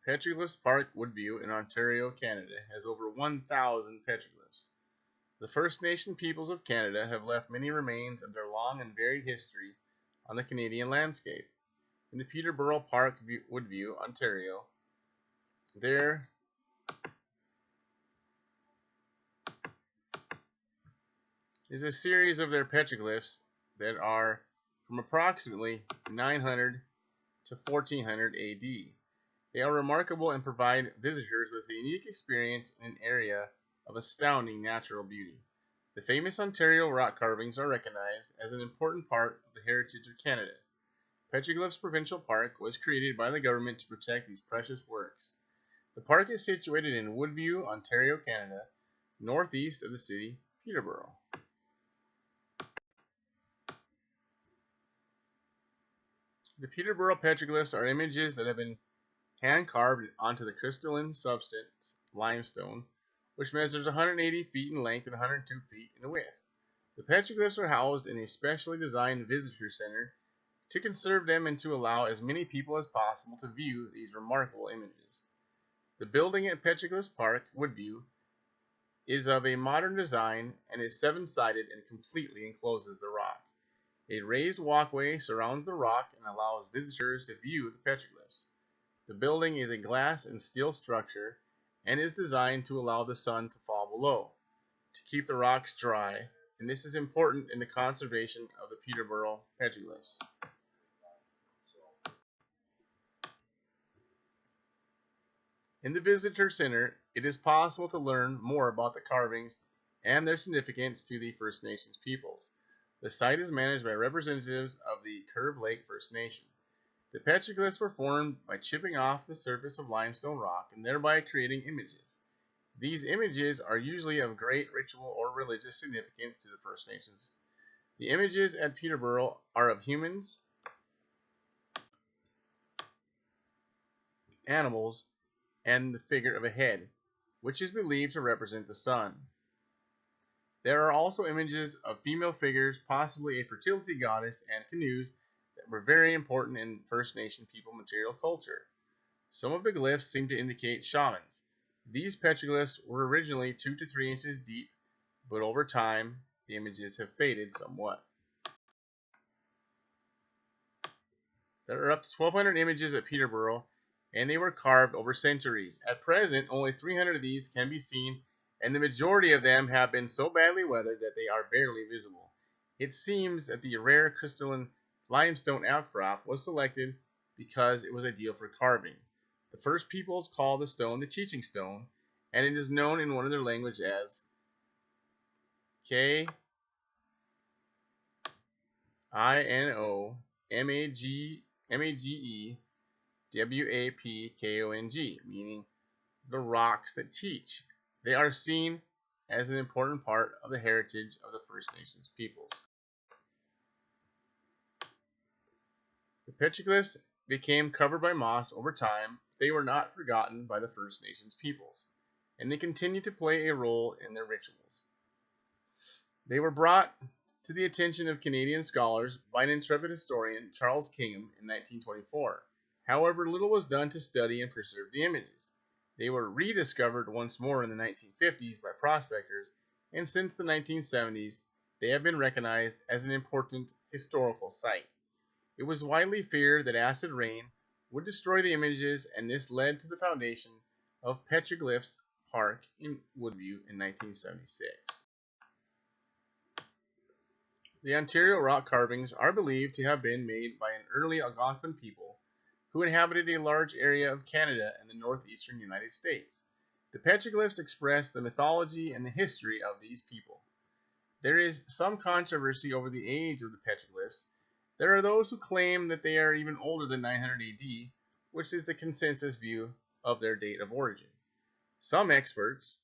Petroglyphs Park, Woodview in Ontario, Canada has over 1,000 petroglyphs. The First Nation peoples of Canada have left many remains of their long and varied history on the Canadian landscape. In the Peterborough Park, Woodview, Ontario, there is a series of their petroglyphs that are from approximately 900 to 1400 AD. They are remarkable and provide visitors with a unique experience in an area of astounding natural beauty. The famous Ontario rock carvings are recognized as an important part of the heritage of Canada. Petroglyphs Provincial Park was created by the government to protect these precious works. The park is situated in Woodview, Ontario, Canada, northeast of the city Peterborough. The Peterborough petroglyphs are images that have been hand-carved onto the crystalline substance limestone, which measures 180 feet in length and 102 feet in width. The petroglyphs are housed in a specially designed visitor center to conserve them and to allow as many people as possible to view these remarkable images. The building at Petroglyphs Park, Woodview, is of a modern design and is seven-sided and completely encloses the rock. A raised walkway surrounds the rock and allows visitors to view the petroglyphs. The building is a glass and steel structure and is designed to allow the sun to fall below, to keep the rocks dry, and this is important in the conservation of the Peterborough petroglyphs. In the Visitor Center, it is possible to learn more about the carvings and their significance to the First Nations peoples. The site is managed by representatives of the Curve Lake First Nation. The petroglyphs were formed by chipping off the surface of limestone rock and thereby creating images. These images are usually of great ritual or religious significance to the First Nations. The images at Peterborough are of humans, animals, and the figure of a head, which is believed to represent the sun. There are also images of female figures, possibly a fertility goddess, and canoes that were very important in First Nation people material culture. Some of the glyphs seem to indicate shamans. These petroglyphs were originally 2 to 3 inches deep, but over time the images have faded somewhat. There are up to 1,200 images at Peterborough, and they were carved over centuries. At present, only 300 of these can be seen, and the majority of them have been so badly weathered that they are barely visible. It seems that the rare crystalline limestone outcrop was selected because it was ideal for carving. The first peoples called the stone the teaching stone, and it is known in one of their language as K-I-N-O-M-A-G-E-W-A-P-K-O-N-G, meaning the rocks that teach. They are seen as an important part of the heritage of the First Nations peoples. The petroglyphs became covered by moss over time, but they were not forgotten by the First Nations peoples, and they continue to play a role in their rituals. They were brought to the attention of Canadian scholars by an intrepid historian, Charles Kingham, in 1924. However, little was done to study and preserve the images. They were rediscovered once more in the 1950s by prospectors, and since the 1970s, they have been recognized as an important historical site. It was widely feared that acid rain would destroy the images, and this led to the foundation of Petroglyphs Park in Woodview in 1976. The Ontario rock carvings are believed to have been made by an early Algonquin people who inhabited a large area of Canada and the northeastern United States. The petroglyphs express the mythology and the history of these people. There is some controversy over the age of the petroglyphs. There are those who claim that they are even older than 900 AD, which is the consensus view of their date of origin. Some experts